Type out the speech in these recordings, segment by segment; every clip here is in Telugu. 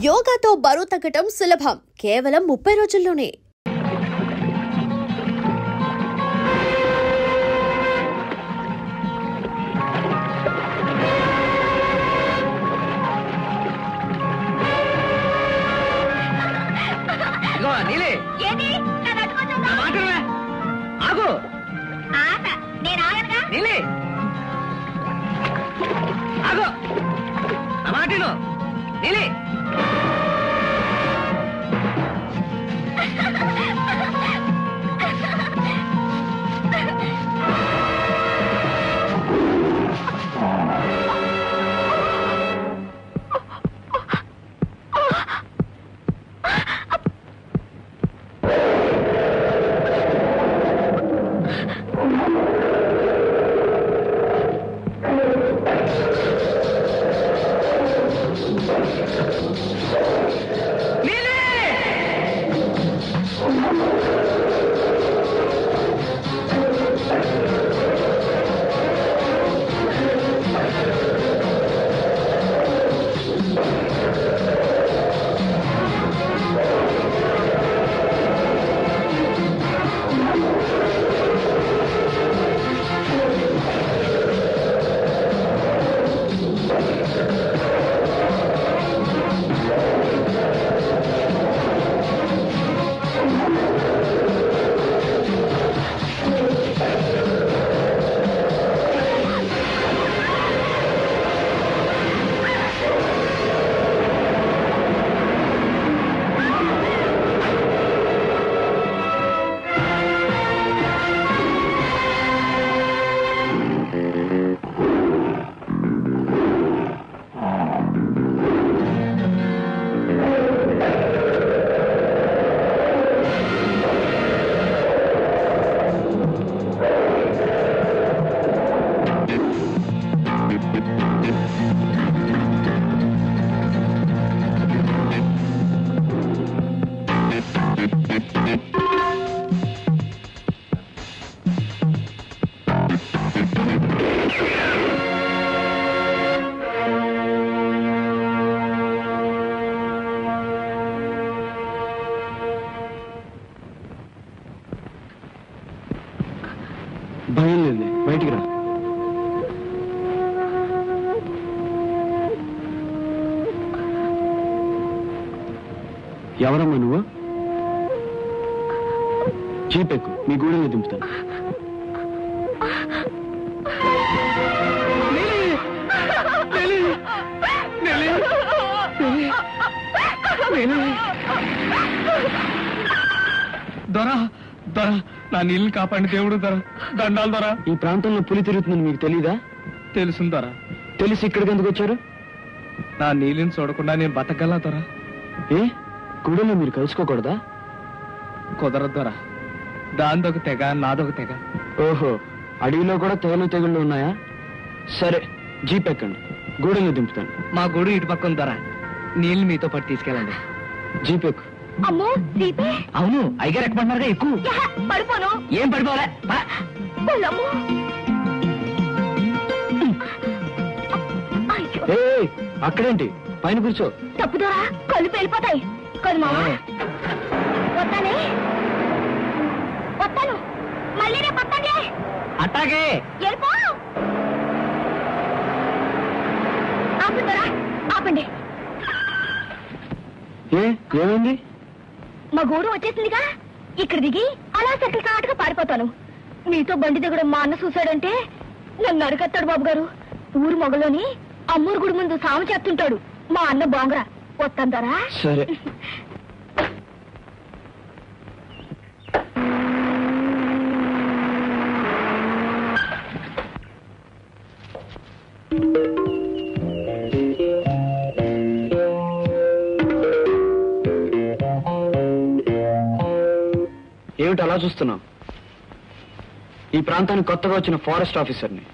యోగాతో బరువు తగ్గటం సులభం, కేవలం 30 రోజుల్లోనే. భయం లేదు, బయటికి రా. ఎవరమ్మా నువ్వు? జీప్ ఎక్కు, మీ గూడెల్లో దింపుతాను. దొరా దొరా, నా నీళ్ళని కాపాడి దేవుడు దొరా, దండాలు దొరా. ఈ ప్రాంతంలో పులి తిరుగుతుందని మీకు తెలీదా? తెలుసు దొరా. తెలిసి ఇక్కడికి ఎందుకు వచ్చారు? నా నీళ్ళని చూడకుండా నేను బతకగలనా దొరా? ఏ గూడెల్లో మీరు కలుసుకోకూడదా? కుదరదు దొరా, దాందొక తెగ నాదొక తెగ. ఓహో, అడవిలో కూడా తెగుళ్ళు ఉన్నాయా? సరే, జీప్ ఎక్కండి, గూడెల్లో దింపుతాను. మా గూడు ఇటు పక్కన దొరా, నీళ్ళు మీతో పాటు తీసుకెళ్ళండి. జీప్ ఎక్కు. అమ్మో దీపే. అవును, అయ్యగారు ఎక్కమన్నారుగా ఎక్కువ. పడిపోను. ఏం పడిపోలే. అక్కడేంటి, పైన కూర్చో. తప్పుదోరా, కళ్ళు పేలిపోతాయి. కదు మావా, వస్తానే, వస్తాను, మళ్ళీ రేపు వస్తానే. అట్టాగే వెళ్ళిపో. ఆపుదోరా, ఆపండి. ఏమైంది? మా గూడు వచ్చేసిందిగా, ఇక్కడ దిగి అలా సెటిల్ కాటుగా పారిపోతాను. మీతో బండి దిగడం మా అన్న చూశాడంటే నన్ను అరికత్తాడు బాబు గారు. ఊరు మొగలోని అమ్మూరు గుడి ముందు సాము చేస్తుంటాడు మా అన్న బాంగరా. వస్తాంటారా? సరే. ఏమిటి అలా చూస్తున్నావు? ఈ ప్రాంతానికి కొత్తగా వచ్చిన ఫారెస్ట్ ఆఫీసర్ని.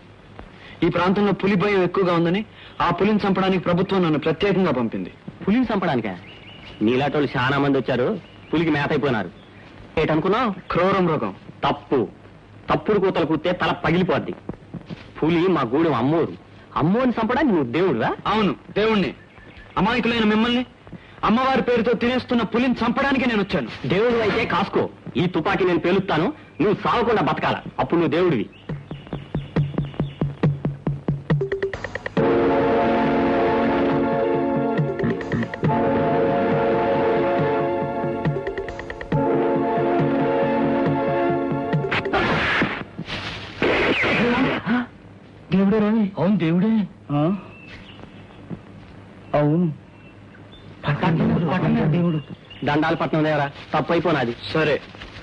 ఈ ప్రాంతంలో పులి భయం ఎక్కువగా ఉందని ఆ పులిని చంపడానికి ప్రభుత్వం నన్ను ప్రత్యేకంగా పంపింది. పులిని చంపడానికా? నీలాటోళ్ళు చాలా మంది వచ్చారు, పులికి మేత అయిపోయినారు. ఏటనుకున్నావు? క్రూర మృగం. తప్పు. తప్పుడు కూతలు కూస్తే తల పగిలిపోద్ది. పులి మా గూడెం అమ్మోరు. అమ్మోని చంపడానికి నువ్వు దేవుడురా? అవును, దేవుణ్ణి. అమాయకులైన మిమ్మల్ని అమ్మవారి పేరుతో తినేస్తున్న పులిని చంపడానికి నేను వచ్చాను. దేవుడు అయితే కాసుకో, ఈ తుపాకీ నేను పేలుస్తాను, నువ్వు సావకుండా బతకాల, అప్పుడు నువ్వు దేవుడివి. దేవుడే రాని. అవును దేవుడే. అవును దేవుడు. దండాలు పట్నం దేవరా, తప్పు అయిపోనాది. సరే,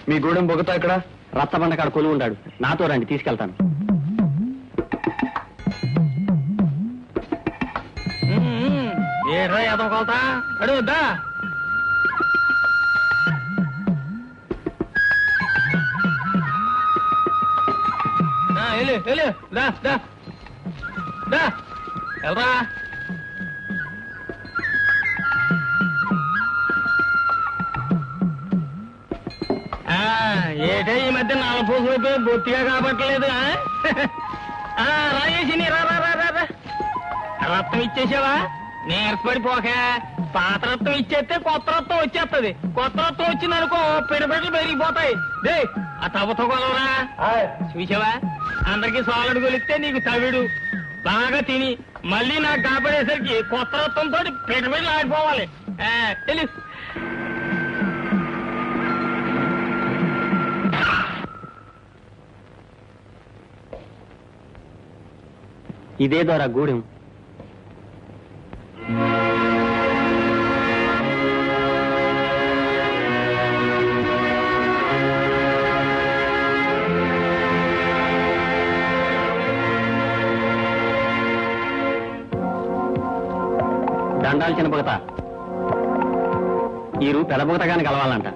మీ గూడెం బొగతా ఇక్కడ రత్తబండ కాడ కొలువు ఉంటాడు, నాతో రండి తీసుకెళ్తాను. ఏడ్రా ఏదో కొలతా అడుగుద్దా. వెళ్ళు దా దా దా వెళ్ళరా. ఏటే ఈ మధ్య నాలుగు పూసలు బొత్తిగా కాబట్టలేదు. రాయేసి రా రా రా రా. రక్తం ఇచ్చేసావా? నీరసపడిపోక పాత రక్తం ఇచ్చేస్తే కొత్త రక్తం వచ్చేస్తుంది. కొత్త రక్తం వచ్చిందనుకో పిడపెట్లు పెరిగిపోతాయి. దే ఆ తవ్వతో కొలవరా. చూసావా, అందరికి సాలడు కొలిస్తే నీకు తవిడు. బాగా తిని మళ్ళీ నాకు కాపాడేసరికి కొత్త రక్తంతో పిడపెట్లు ఆడిపోవాలి. తెలుసు. ఇదే ద్వారా గూడెం. దండాలు చిన్న బొగత, ఈ రూ పెద్ద బొగతగానే కలవాలంట.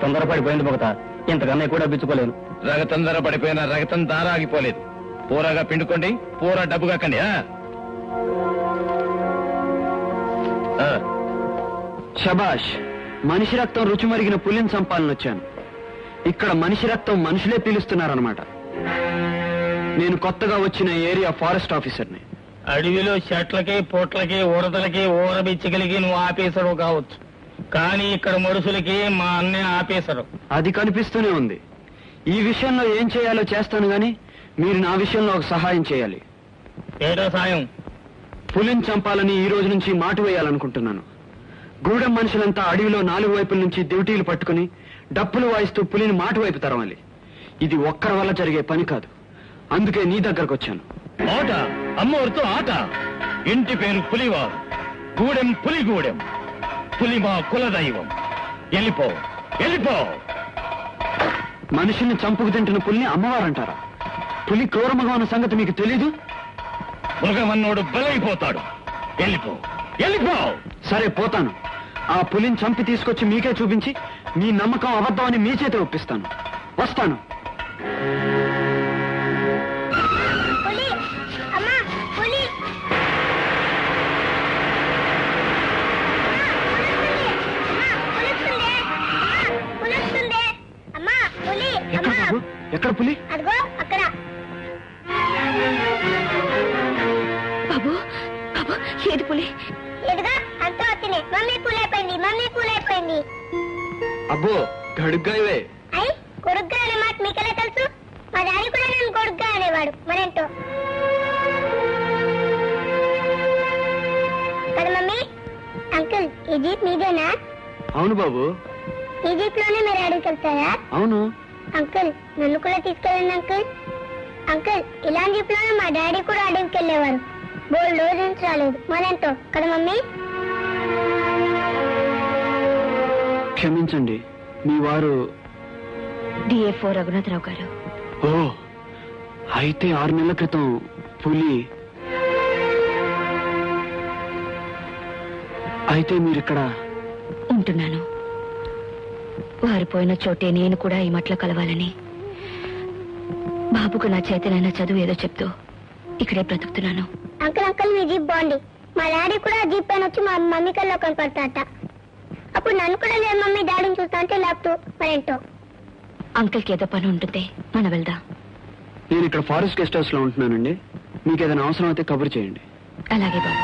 తొందరపడిపోయింది బొగత, ఇంతకన్నా ఎక్కువ డబ్బిచ్చుకోలేను. రగతందర పడిపోయిన రగతం దార ఆగిపోలేదు. పూరగా పిండుకోండి, పూర డబ్బు కాకండి. శబాష్, మనిషి రక్తం రుచి మరిగిన పులిని చంపాలని వచ్చాను. ఇక్కడ మనిషి రక్తం మనుషులే పీలుస్తున్నారన్నమాట. నేను కొత్తగా వచ్చిన ఏరియా ఫారెస్ట్ ఆఫీసర్ని. అడవిలో చెట్లకి పొట్లకి ఉడతలకి ఊరబిచ్చగలిగి నువ్వు ఆఫీసరు కావచ్చు, కానీ ఇక్కడ మనుషులకి మా అన్నే ఆఫీసరు. అది కనిపిస్తూనే ఉంది. ఈ విషయంలో ఏం చేయాలో చేస్తాను గాని మీరు నా విషయంలో ఒక సహాయం చేయాలి. ఏదో సాయం? పులిని చంపాలని ఈ రోజు నుంచి మాటు వేయాలనుకుంటున్నాను. గూడెం మనుషులంతా అడవిలో 4 వైపుల నుంచి దివిటీలు పట్టుకుని డప్పులు వాయిస్తూ పులిని మాటు వైపు తరవాలి. ఇది ఒక్కరి వల్ల జరిగే పని కాదు. అందుకే నీ దగ్గరకు వచ్చాను. ఆట అమ్మవారితో ఆట. ఇంటి పేరు పులివారు, గూడెం పులిగూడెం, పులి మా కులదైవం. వెళ్ళిపో వెళ్ళిపో. మనిషిని చంపుకు తింటున్న పులిని అమ్మవారంటారా? పులి క్రూరమగం అన్న సంగతి మీకు తెలీదు? మృగమన్నోడు బలైపోతాడు. వెళ్ళిపో వెళ్ళిపో. సరే పోతాను. ఆ పులిని చంపి తీసుకొచ్చి మీకే చూపించి మీ నమ్మకం అబద్ధమని మీ చేత ఒప్పిస్తాను. వస్తాను. ఎక్కడ బాబు? ఎక్కడ పులి? అదిగో అక్కడ. బాబు బాబు ఏది పులి? ఎదుగా అంతా వచ్చింది. మమ్మీ పూలైపోయింది, మమ్మీ పూలైపోయింది. అబ్బో గడుగ్గా ఇవే. అయ్యి కొడుగ్గా అనే మాట మీకెలా తెలుసు? మా డాడీ కూడా నన్ను కొడుగ్గా అనేవాడు. మరేంటో కదా మమ్మీ. అంకుల్ ఈ జీప్ మీదేనా? అవును బాబు. ఈ జీప్ లోనే మీరు అడవికి వెళ్తారా? అవును. అంకుల్ నన్ను కూడా తీసుకెళ్ళండి అంకుల్. అంకుల్ ఇలాంటి జీప్ లోనే మా డాడీ కూడా అడవికి వెళ్ళేవారు. బోల్డ్ రోజు నుంచి రాలేదు. మరేంటో కదా మమ్మీ. క్షమించండి, మీ వారు డిఎఫ్ఓ రఘునాథరావు గారు. ఓ అయితే 6 నెలల క్రితం పులి. అయితే మీరిక్కడ ఉంటున్నాను. వారు పోయిన చోటే నేను కూడా ఈ మట్లో కలవాలని, బాబుకు నా చేతనైనా చదువు ఏదో చెప్తూ ఇక్కడే బ్రతుకుతున్నాను. అంకుల్ అంకుల్ మీ జీప్ బాగుంది. మా డాడీ కూడా జీప్ పైన వచ్చి మా మమ్మీ కల్లో కనపడతాట. అప్పుడు నన్ను కూడా లేదు మమ్మీ డాడీని చూస్తా అంటే లేపుతూ మరేంటో. అంకుల్కి ఏదో పని ఉంటుంది, మనం వెళ్దాం. నేను ఇక్కడ ఫారెస్ట్ గెస్ట్ హౌస్ లో ఉంటున్నానండి. మీకు ఏదైనా అవసరం అయితే కబురు చేయండి. అలాగే బాబు.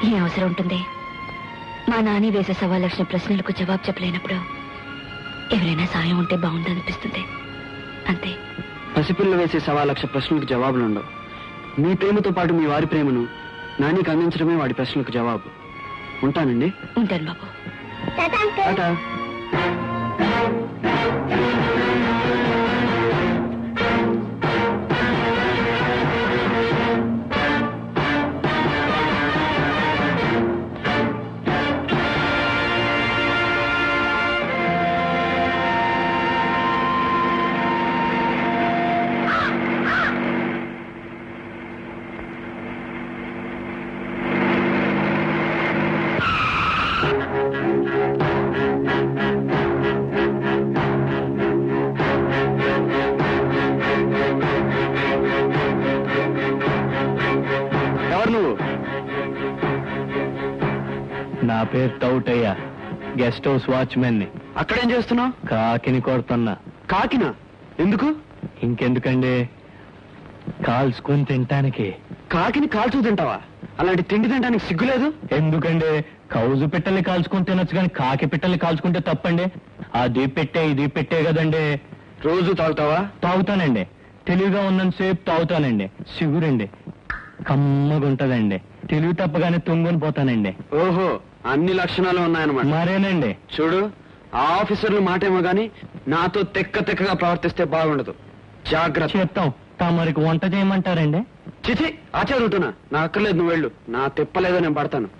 ఏ అవసరం ఉంటుంది? మా నాని వేసే 1,00,000 ప్రశ్నలకు జవాబు చెప్పలేనప్పుడు ఎవరైనా సాయం ఉంటే బాగుందనిపిస్తుంది, అంతే. పసిపిల్ల వేసే 1,00,000 ప్రశ్నలకు జవాబులు ఉండవు. మీ ప్రేమతో పాటు మీ వారి ప్రేమను నానికి అందించడమే వాడి ప్రశ్నలకు జవాబు. ఉంటానండి. ఉంటాను బాబు. టాటా. నా పేరు టౌటయ్య, గెస్ట్ హౌస్ వాచ్మెన్ ని. అక్కడేం చేస్తున్నావు? కాకిని కొడుతున్నా. కాకినా? ఎందుకు? ఇంకెందుకండి, కాల్చుకుని తింటానికి. కాకిని కాల్చు తింటావా? అలాంటి తిండి తినడానికి సిగ్గులేదు? ఎందుకండి, కౌజు పిట్టల్ని కాల్చుకుని తినొచ్చు కానీ కాకి పిట్టల్ని కాల్చుకుంటే తప్పండి. అది పెట్టే ఇది పెట్టే కదండి. రోజు తాగుతావా? తాగుతానండి. తెలివిగా ఉన్నంతసేపు తాగుతానండి. సిగురండి, కమ్మగుంటదండి. తెలివి తప్పగానే తుంగుని పోతానండి. ఓహో, అన్ని లక్షణాలు ఉన్నాయన్నమాట. మరేనండి. చూడు, ఆ ఆఫీసర్లు మాటేమో గాని నాతో తెక్కగా ప్రవర్తిస్తే బాగుండదు. జాగ్రత్త. చెప్తాం. తమరికి వంట చేయమంటారండి? చిచి, ఆచరుతున్నా. నా అక్కర్లేదు, నువ్వు వెళ్ళు. నా తిప్పలేదో నేను పడతాను.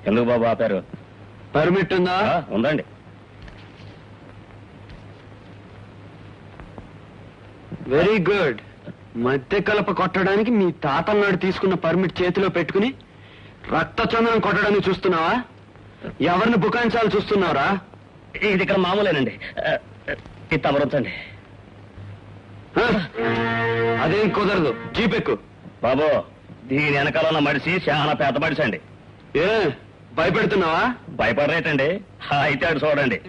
ఎందుకు బాబు ఆపారు? పర్మిట్ ఉందా? ఉందండి. Very good. మధ్య కలప కొట్టడానికి మీ తాతన్నాడు తీసుకున్న పర్మిట్ చేతిలో పెట్టుకుని రక్తచందనం కొట్టడానికి చూస్తున్నావా? ఎవరిని బుకాయించాలి చూస్తున్నావురా? ఇది ఇక్కడ మామూలేనండి. ఇది తమరుంచండి. అదేం కుదరదు. జీపెక్కు. బాబు, దీని వెనకాల ఉన్న మడిసి చాలా పెద్ద మడిసి అండి. ఏ భయపెడుతున్నావా? భయపడరేటండి. అయితే అటు చూడండి.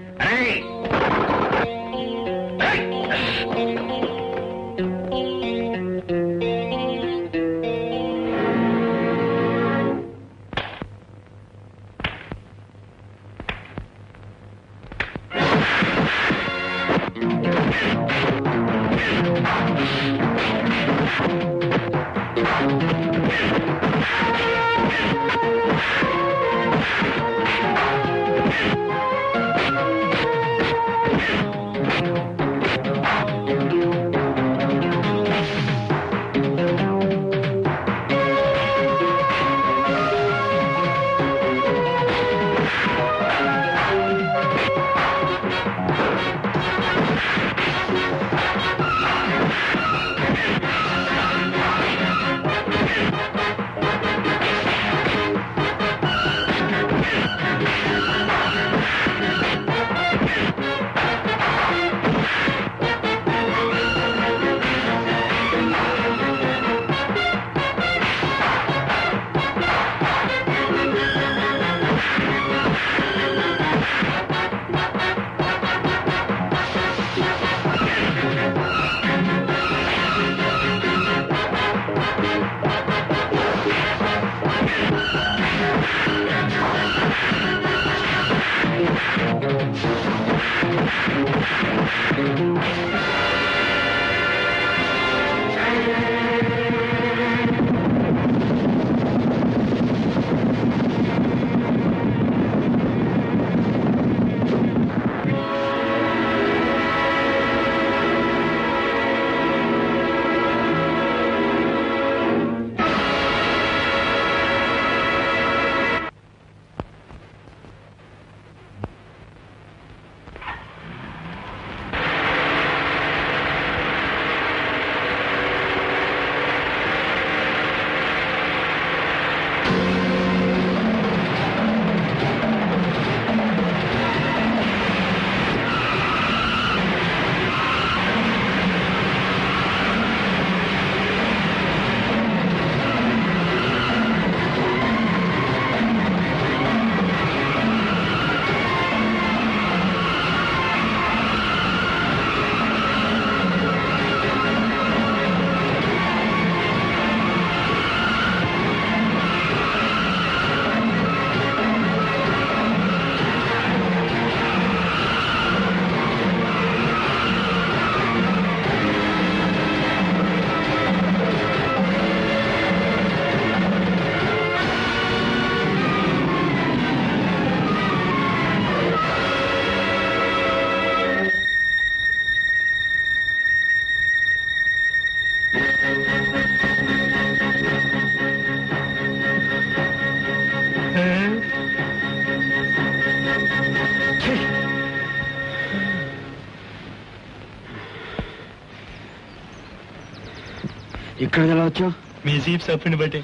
ఇక్కడికి ఎలా వచ్చావు? మీ జీప్ సప్పుని బట్టి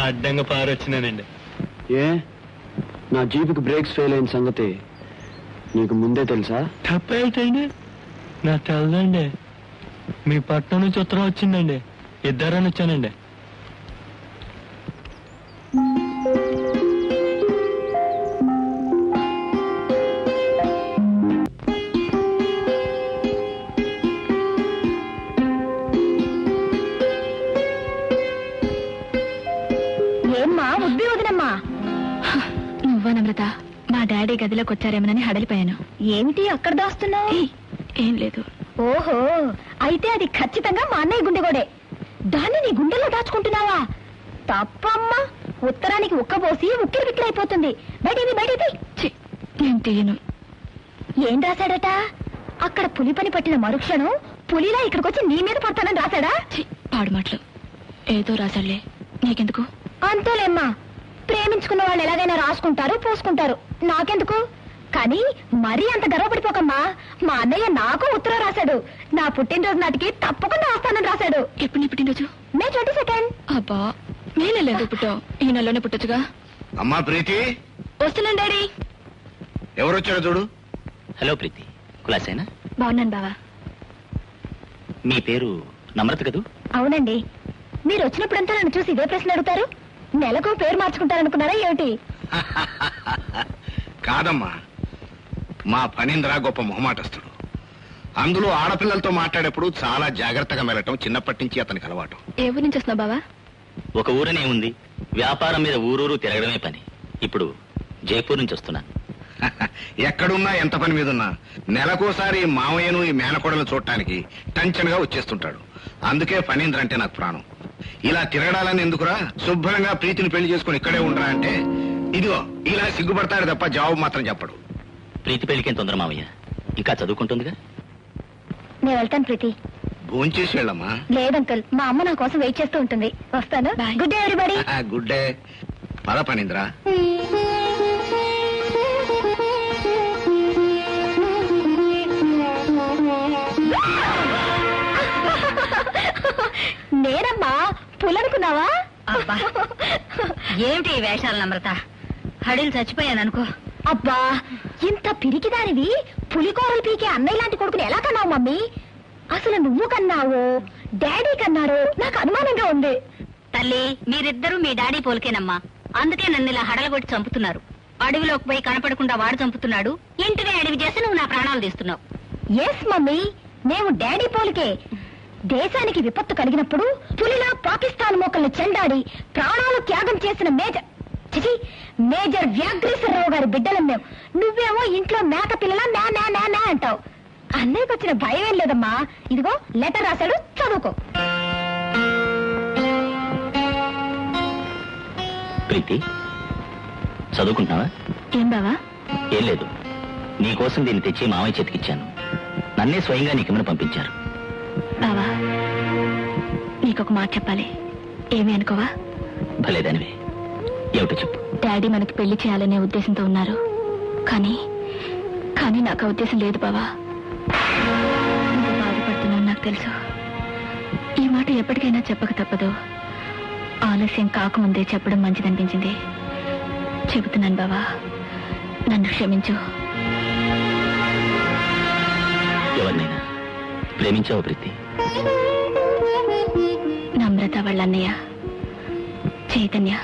అడ్డంగా పారొచ్చినానండి. ఏ నా జీపుకి బ్రేక్స్ ఫెయిల్ అయిన సంగతి నీకు ముందే తెలుసా? తప్పేంటండి? నాకు తెలదండి. మీ పట్నం నుంచి ఉత్తరం వచ్చిందండి. ఇద్దరని వచ్చానండి. ఏమ్మా ఉద్ది వదినమ్మా? నువ్వా నమ్రత? మా డాడీ గదిలోకి వచ్చారేమోనని హడలిపోయాను. ఏమిటి అక్కడ దాస్తున్నావు? ఏం లేదు. ఓహో, అయితే అది ఖచ్చితంగా మా అన్నయ్య గుండెగోడే. దాన్ని నీ గుండెల్లో దాచుకుంటున్నావా? తప్పమ్మా, ఉత్తరానికి ఉక్కబోసి ఉక్కిరి బిక్కిరైపోతుంది. బయటిది. ఛీ, నేను తీయను. ఏం రాశాడట? అక్కడ పులి పని పట్టిన మరుక్షణం పులిలా ఇక్కడికొచ్చి నీ మీద పడతానని రాశాడా? ఛీ, పాడు మాటలు. ఏదో రాశాడులే, నీకెందుకు? అంతేలేమ్మా, ప్రేమించుకున్న వాళ్ళు ఎలాగైనా రాసుకుంటారు, పూసుకుంటారు. నాకెందుకు? కానీ మరీ అంత గర్వపడిపోకమ్మా. మా అన్నయ్య నాకు ఉత్తరం రాశాడు. నా పుట్టినరోజు నాటికి తప్పకుండా వస్తానని రాశాడు. ఎప్పుడు నీ పుట్టినరోజు? మే 22. అబ్బా, మే నెలలో పుట్టావు. ఈ నెలలోనే పుట్టొచ్చుగా. అమ్మా ప్రీతి, వస్తున్నాను డాడీ. ఎవరొచ్చారో చూడు. హలో ప్రీతి, కులాసేనా? బాగున్నాను బావా. మీ పేరు నమ్రత కదూ? అవునండి. మీరు వచ్చినప్పుడంతా నన్ను చూసి ఇదే ప్రశ్న అడుగుతారు. నెలకు పేరు మార్చుకుంటారనుకున్నారా ఏమిటి? కాదమ్మా, మా ఫణీంద్ర గొప్ప మొహమాటస్తుడు. అందులో ఆడపిల్లలతో మాట్లాడేప్పుడు చాలా జాగ్రత్తగా మెలటం చిన్నప్పటి నుంచి అతనికి అలవాటు. ఏ ఊరి నుంచి వస్తున్నావు బావా? ఒక ఊరనే ఉంది, వ్యాపారం మీద ఊరూరు తిరగడమే పని. ఇప్పుడు జైపూర్ నుంచి వస్తున్నాను. ఎక్కడున్నా ఎంత పని మీదున్నా నెలకోసారి మామయ్యను ఈ మేనకోడలను చూడటానికి టెన్షన్గా వచ్చేస్తుంటాడు. అందుకే ఫణీంద్ర అంటే నాకు ప్రాణం. ఇలా తిరగడాలని ఎందుకురా, శుభ్రంగా ప్రీతిని పెళ్లి చేసుకుని ఇక్కడే ఉండరా అంటే ఇదిగో ఇలా సిగ్గుపడతాడు తప్ప జవాబు మాత్రం చెప్పడు. ప్రీతి పెళ్లికేం తొందర మామయ్య, ఇంకా చదువుకుంటుందిగా. నేను వెళ్తాను ప్రీతి. భోంచేసి వెళ్ళమ్మా. లేదంకల్, మా అమ్మ నా కోసం వెయిట్ చేస్తూ ఉంటుంది. వస్తాను. Bye. Good day everybody. Good day. పద ఫణీంద్ర. నేనమ్మా, పులనుకున్నావా? అబ్బా, ఏమిటి ఈ వేషాలు నమ్రత? హడిలు చచ్చిపోయాననుకో. అబ్బా, ఇంత పిరికిదానివి పులికోరలు పీకే అన్నయ్య లాంటి కొడుకుని ఎలా కన్నావు మమ్మీ? అసలు నువ్వు కన్నావు, డాడీ కన్నారు, నాకు అనుమానంగా ఉంది. తల్లి, మీరిద్దరూ మీ డాడీ పోలికేనమ్మా. అందుకే నన్ను ఇలా హడలగొట్టి చంపుతున్నారు. అడవిలోకి పోయి కనపడకుండా వాడు చంపుతున్నాడు, ఇంటిని అడవి చేసి నువ్వు నా ప్రాణాలు తీస్తున్నావు. ఎస్ మమ్మీ, మేము డాడీ పోలికే. దేశానికి విపత్తు కలిగినప్పుడు పులిలా పాకిస్తాన్ మోకల్ని చెండాడి ప్రాణాలు త్యాగం చేసిన మేజర్ వ్యాఘ్రేశ్వరరావు గారి బిడ్డలం మేము. నువ్వేమో ఇంట్లో మేక పిల్లలా నా అంటావు. అన్నయ్యకు వచ్చిన భయం ఏం లేదమ్మా. ఇదిగో లెటర్ రాశాడు, చదువుకో. ప్రీతి, చదువుకుంటున్నావా? ఏం బావా? ఏం లేదు, నీకోసం దీన్ని తెచ్చి మామయ్య చేతికిచ్చాను. నన్నే స్వయంగా నీకేమైనా పంపించారు. బావా, నీకొక మాట చెప్పాలి. ఏమీ అనుకోవా? భలేదానివే, ఏమిటో చెప్పు. డాడీ మనకి పెళ్లి చేయాలనే ఉద్దేశంతో ఉన్నారు. కానీ నాకు ఆ ఉద్దేశం లేదు బావా. నువ్వు బాధపడుతున్నావు నాకు తెలుసు. ఈ మాట ఎప్పటికైనా చెప్పక తప్పదు. ఆలస్యం కాకముందే చెప్పడం మంచిదనిపించింది. చెబుతున్నాను బావా, నన్ను క్షమించు. ఎవరినైనా ప్రేమించావు ప్రీతి? నమ్రత వాళ్ళ అన్నయ్య చైతన్య.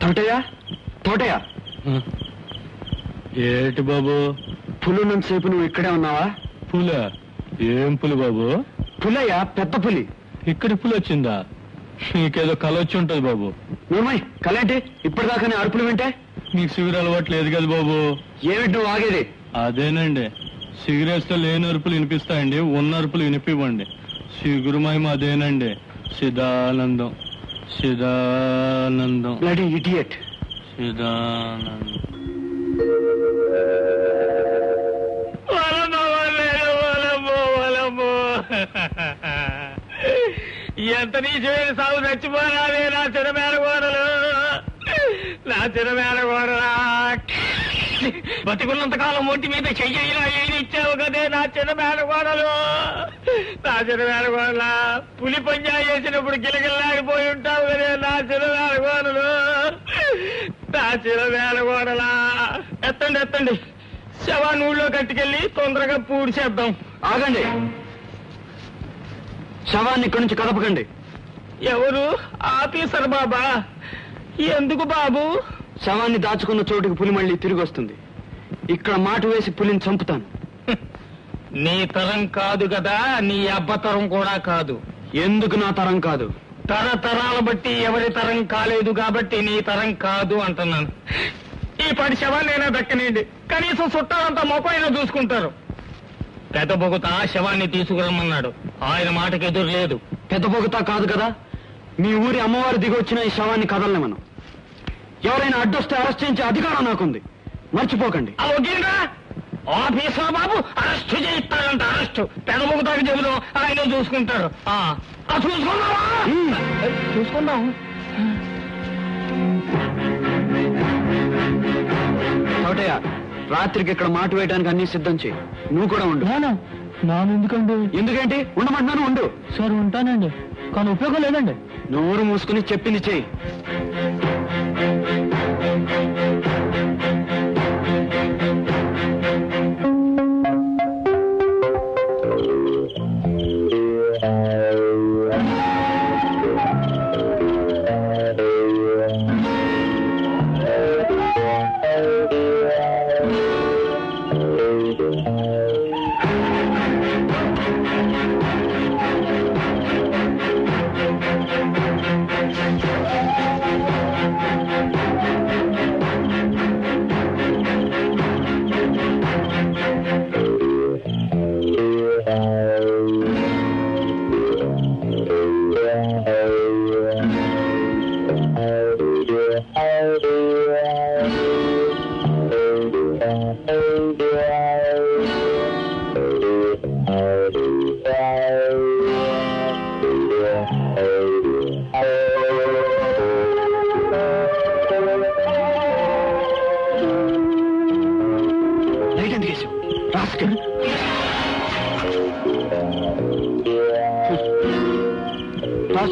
తోటయ్య తోటయ్య ఏటి బాబు? పులున్నంతసేపు నువ్వు ఇక్కడే ఉన్నావా? పుల? ఏం పులి బాబు? పులయ్య, పెద్ద పులి. ఇక్కడ పులి వచ్చిందా? నీకేదో కల వచ్చి ఉంటది బాబు. నువ్వు కలేంటి ఇప్పటిదాకానే అరుపులు వింటే? నీకు సిగరెట్ అలవాటు లేదు కదా బాబు. ఏమిటి నువ్వు ఆగేది? అదేనండి, సిగరెట్స్ తో లేని అరుపులు వినిపిస్తాయండి, ఉన్న అరుపులు వినిపివ్వండి. సిగురు మహిమ అదేనండి. సిదానందం సిదానందం. Bloody idiot. సిదానందం. ఎంత నీచమైన సాగు చచ్చిపోరాదే నా చిరమేడగోడలు, నా చిరమేడగోడలా. బతికున్నంత కాలం ఒంటి మీద చెయ్యిలా ఏది ఇచ్చావు కదే నా చిరమేడగోడలు, నా చిరమేడగోడలా. పులి పంజా చేసినప్పుడు గిలగిల్లాడిపోయి ఉంటావు కదే నా చిరమేడగోడలు, నా చిరమేడగోడలా. ఎత్తండి ఎత్తండి, శవాన్ని ఊళ్ళో కట్టుకెళ్ళి తొందరగా పూడ్చేద్దాం. ఆగండి, శవాన్ని ఇక్కడి నుంచి కదపకండి. ఎవరు? ఆఫీసర్ బాబా. ఎందుకు బాబు? శవాన్ని దాచుకున్న చోటుకి పులి మళ్ళీ తిరిగి వస్తుంది. ఇక్కడ మాట వేసి పులిని చంపుతాను. నీ తరం కాదు కదా, నీ అబ్బతరం కూడా కాదు. ఎందుకు నా తరం కాదు? తరతరాల బట్టి ఎవరి తరం కాలేదు కాబట్టి నీ తరం కాదు అంటున్నాను. ఈ 10 శవాన్నైనా దక్కనండి, కనీసం చుట్టాలంతా మొక్కైనా చూసుకుంటారు. పెద్ద బొగుతా శవాన్ని తీసుకురమ్మన్నాడు, ఆయన మాటకి ఎదురు లేదు. పెద్ద బొగుతా కాదు కదా, మీ ఊరి అమ్మవారు దిగి వచ్చిన ఈ శవాన్ని కదలనే మనం. ఎవరైనా అడ్డొస్తే అరెస్ట్ చేయించే అధికారం నాకుంది, మర్చిపోకండి. ఆఫీసర్ బాబు అరెస్ట్ చేయిస్తాడంట. అరెస్ట్ పెద్ద బొగుతాకి చెబుదాం, ఆయన చూసుకుంటారు. చూసుకున్నావా? చూసుకుందాం. తోటయ్య, రాత్రికి ఇక్కడ మాట వేయడానికి అన్ని సిద్ధం చేయి. నువ్వు కూడా ఉండు. ఎందుకండి? ఎందుకేంటి? ఉండమంటున్నాను, ఉండు. సార్ ఉంటానండి, కానీ ఉపయోగం లేదండి. నోరు మూసుకుని చెప్పింది చెయ్యి.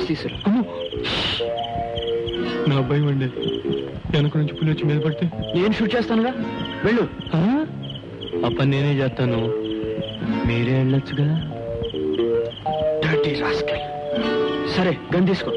తీసుకురా. నా భయం అండి, వెనక నుంచి పులి వచ్చి మీద పడితే నేను షూట్ చేస్తానుగా, వెళ్ళు. ఆ పని నేనే చేస్తాను, మీరే వెళ్ళొచ్చుగా. Dirty rascal. సరే, గన్ తీసుకో.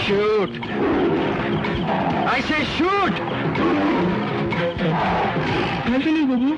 Shoot! I say shoot! Continue, Babu.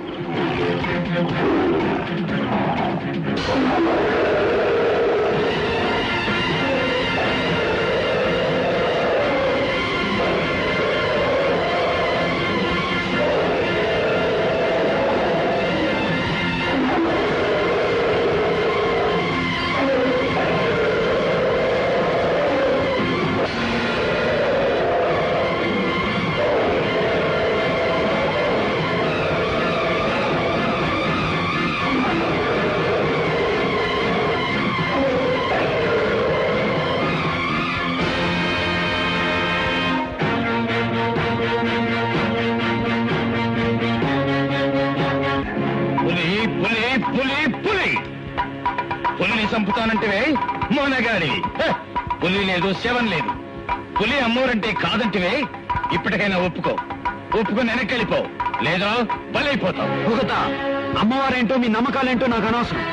పులి పులి పులిని చంపుతానంటే మోనగాడివి. పులి లేదు, శవం లేదు. పులి అమ్మోరంటే కాదంటివే. ఇప్పటికైనా ఒప్పుకొని వెనక్కెళ్ళిపో, లేదా బలైపోతావు. భూగత, అమ్మవారేంటో మీ నమ్మకాలేంటో నాకు అనవసరం.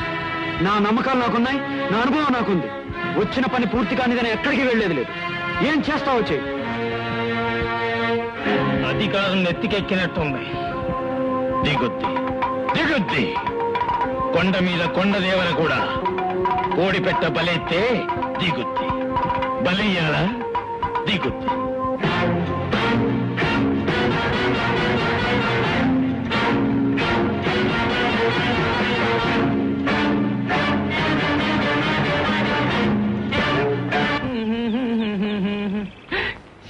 నా నమ్మకాలు నాకున్నాయి, నా అనుభవం నాకుంది. వచ్చిన పని పూర్తి కానిదని ఎక్కడికి వెళ్లేది లేదు. ఏం చేస్తావో చెయ్యి. అధికారం నెత్తికెక్కినట్టుంది. దిగుద్ది. కొండ మీద కొండ దేవర కూడా కోడి పెట్ట బలైతే దిగుద్ది. బలయ్యాలా? దిగుద్ది.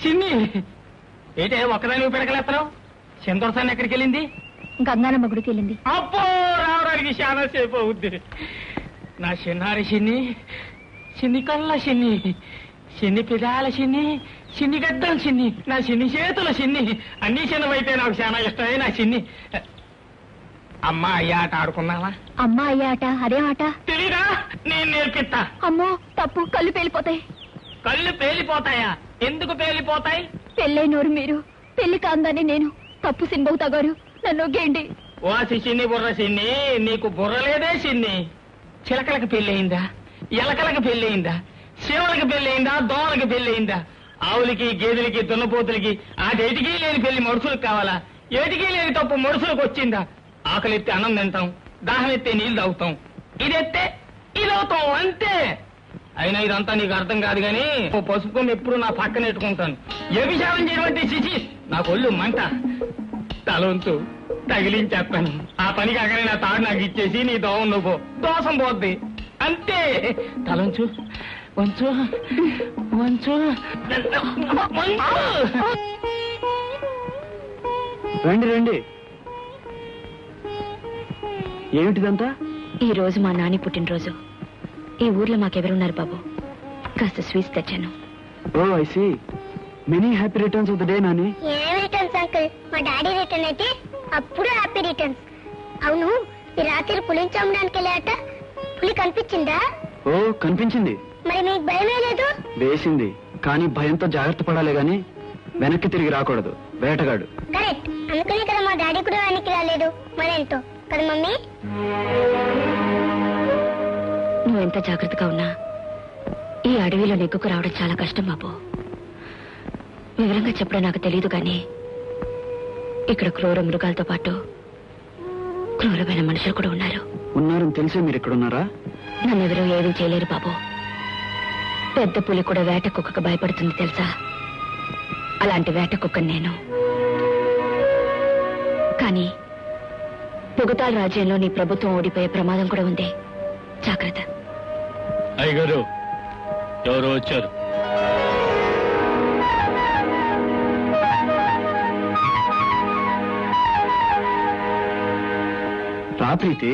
చిన్ని ఏంటే ఒక్కదాని పెడకలేస్తున్నావు? సిందోర్సాన్ని ఎక్కడికి వెళ్ళింది? గంగానమ్మ గుడికి వెళ్ళింది. అబ్బో, రావడానికి చాలా సేపు అవుద్ది. నా చిన్నారి చిన్ని కళ్ళ చిన్ని పిదాల చిన్ని గడ్డల నా చిన్ని చేతుల అన్ని చిన్నవైతే నాకు చాలా ఇష్టమే. నా అమ్మ అయ్య ఆట ఆడుకున్నావా? అమ్మ అయ్య ఆట? అదేం ఆట? తెలీదా? నేను నేర్పిస్తా. అమ్మో తప్పు, కళ్ళు పేలిపోతాయి. కళ్ళు పేలిపోతాయా? ఎందుకు పేలిపోతాయి? పెళ్ళైనోరు మీరు, పెళ్లి కాందని నేను. తప్పు సింబవుతా గారు, నన్ను గేండి. వాసి చిన్ని బుర్ర చిన్ని, నీకు బుర్రలేదే చిన్ని. చిలకలకు పెళ్ళయిందా? ఎలకలకు పెళ్ళయిందా? శివులకి పెళ్ళయిందా? దోమలకి పెళ్ళయిందా? ఆవులకి, గేదెలకి, దున్నపోతులకి అదేటికి లేని పెళ్లి మనుషులకు కావాలా? ఏటికి లేని తప్పు మనుషులకు వచ్చిందా? ఆకలిస్తే అన్నం తింటాం, దాహం ఎత్తే నీళ్లు తాగుతాం, ఇదెత్తే ఇదవుతాం, అంతే. అయినా ఇదంతా నీకు అర్థం కాదు గాని పసుపు కొమ్ము ఎప్పుడు నా పక్కన ఎట్టుకుంటాను. ఏ విషయం చేయమంటే శిశి నాకు ఒళ్ళు మంట. తలొంతు తగిలించేస్తాను. ఆ పని కాకనే నా తాడు నాకు ఇచ్చేసి నీ దోవం నువ్వు దోషం పోద్ది, అంతే. తలంచు, వంచు వంచు. రండి. ఏమిటిదంతా? ఈ రోజు మా నాని పుట్టినరోజు. ఈ ఊర్లో మాకెవరున్నారు బాబు? కాస్త స్వీట్స్ తెచ్చాను. Oh I see. Many happy returns of the day Nani. ఏం రిటర్న్స్ అంకుల్? మా డాడీ రిటర్న్ అయితే అప్పుడు హ్యాపీ రిటర్న్స్. అవును, ఈ రాత్రి పులిని చంపడానికి వెళ్ళాట, పులి కనిపించిందా? ఓ కనిపించింది. మరి మీకు భయమే లేదు? వేసింది, కానీ భయంతో జాగ్రత్త పడాలి గాని వెనక్కి తిరిగి రాకూడదు. వేటగాడు. కరెక్ట్. అందుకనే కదా మా డాడీ కూడా వెనక్కి రాలేదు. మరేంటో కదా మమ్మీ? నువ్వు ఎంత జాగ్రత్తగా ఉన్నా ఈ అడవిలో నెగ్గుకు రావడం చాలా కష్టం బాబు. వివరంగా చెప్పడం నాకు తెలియదు కానీ ఇక్కడ క్రూర మృగాలతో పాటు క్రూరమైన మనుషులు కూడా ఉన్నారని తెలిసే మీరు ఇక్కడ ఉన్నారా? నన్నెవరూ ఏమీ చేయలేరు బాబు. పెద్ద పులి కూడా వేట కుక్కకు భయపడుతుంది తెలుసా? అలాంటి వేట కుక్కను నేను. కానీ పొగతాల రాజ్యంలో నీ ప్రభుత్వం ఓడిపోయే ప్రమాదం కూడా ఉంది. జాగ్రత్త. అయ్యగారు ఎవరో వచ్చారు. రా ప్రీతి,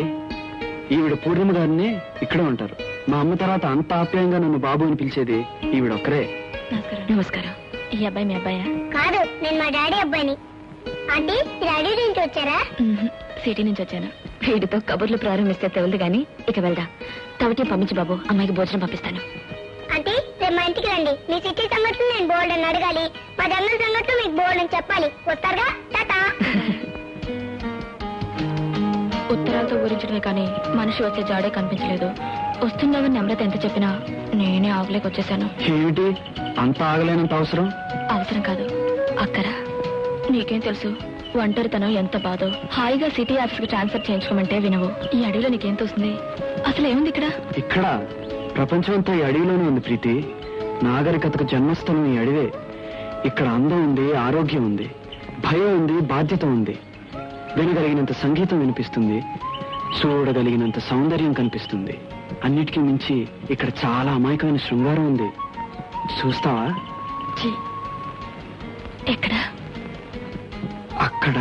ఈవిడ పూర్ణిమ గారిని ఇక్కడే ఉంటారు. మా అమ్మ తర్వాత అంత ఆప్యాయంగా నన్ను బాబు అని పిలిచేది ఈవిడొక్కరే. నమస్కారం. ఈ అబ్బాయి మీ అబ్బాయా? కాదు, నేను మా డాడీ అబ్బాయిని. ఆంటీ, మీరు అడవి నుంచి వచ్చారా? సిటీ నుంచి వచ్చాను. వీడితో కబుర్లు ప్రారంభిస్తే తెవలదు గాని ఇక వెళ్దా. తవటి పంపించి బాబు, అమ్మాయికి భోజనం పంపిస్తాను. ఆంటీ, రేపు మా ఇంటికి రండి. మీ సిటీ సంగతులు నేను బోల్డ్ అని అడగాలి, మా జంగల్ సంగతులు మీకు బోల్డ్ అని చెప్పాలి. వస్తారుగా? టాటా. ఉత్తరాలతో ఊరించడమే కానీ మనిషి వచ్చే జాడే కనిపించలేదు. వస్తుందామని నమ్రత ఎంత చెప్పినా నేనే ఆగలేకొచ్చేసాను. ఏమిటి అంత ఆగలేనంత అవసరం? అవసరం కాదు అక్కర. నీకేం తెలుసు ఒంటరితనం ఎంత బాధో. హాయిగా సిటీ ఆఫీస్ కి ట్రాన్స్ఫర్ చేయించుకోమంటే వినవు. ఈ అడవిలో నీకేం తోస్తుంది? అసలు ఏముంది ఇక్కడ? ఇక్కడ ప్రపంచం అంతా ఈ అడవిలోనే ఉంది ప్రీతి. నాగరికతకు జన్మస్థలం ఈ అడవే. ఇక్కడ అందం ఉంది, ఆరోగ్యం ఉంది, భయం ఉంది, బాధ్యత ఉంది. వినగలిగినంత సంగీతం వినిపిస్తుంది, చూడగలిగినంత సౌందర్యం కనిపిస్తుంది. అన్నిటికీ మించి ఇక్కడ చాలా అమాయకమైన శృంగారం ఉంది. చూస్తావా? ఎక్కడ? అక్కడ.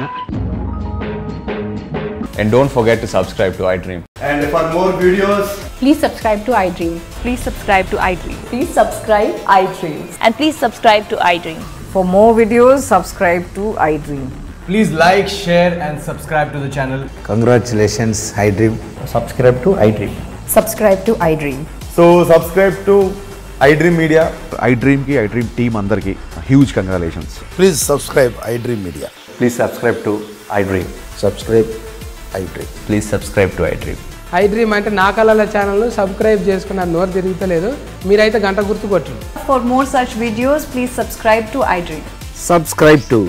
And don't forget to subscribe to iDream. And for more videos, please subscribe to iDream. Please subscribe to iDream. Please subscribe iDream. And please subscribe to iDream. For more videos, subscribe to iDream. Please like, share and subscribe to the channel. Congratulations, iDream. Subscribe to iDream. Subscribe to iDream. So subscribe to iDream Media. iDream ki iDream team andarki huge congratulations. Please subscribe iDream Media. Please subscribe to iDream. Subscribe iDream. Please subscribe to iDream. iDream అంటే నా కళల ఛానల్ సబ్స్క్రైబ్ చేసుకున్న నోరు తిరుగుతలేదు మీరైతే గంట గుర్తు కొట్టండి. For more such videos, please subscribe to iDream. Subscribe to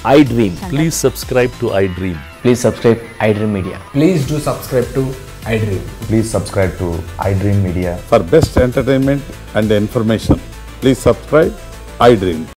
iDream. Please subscribe to iDream. Please subscribe iDream Media. Please do subscribe to iDream. Please subscribe to iDream Media. For best entertainment and information, please subscribe iDream.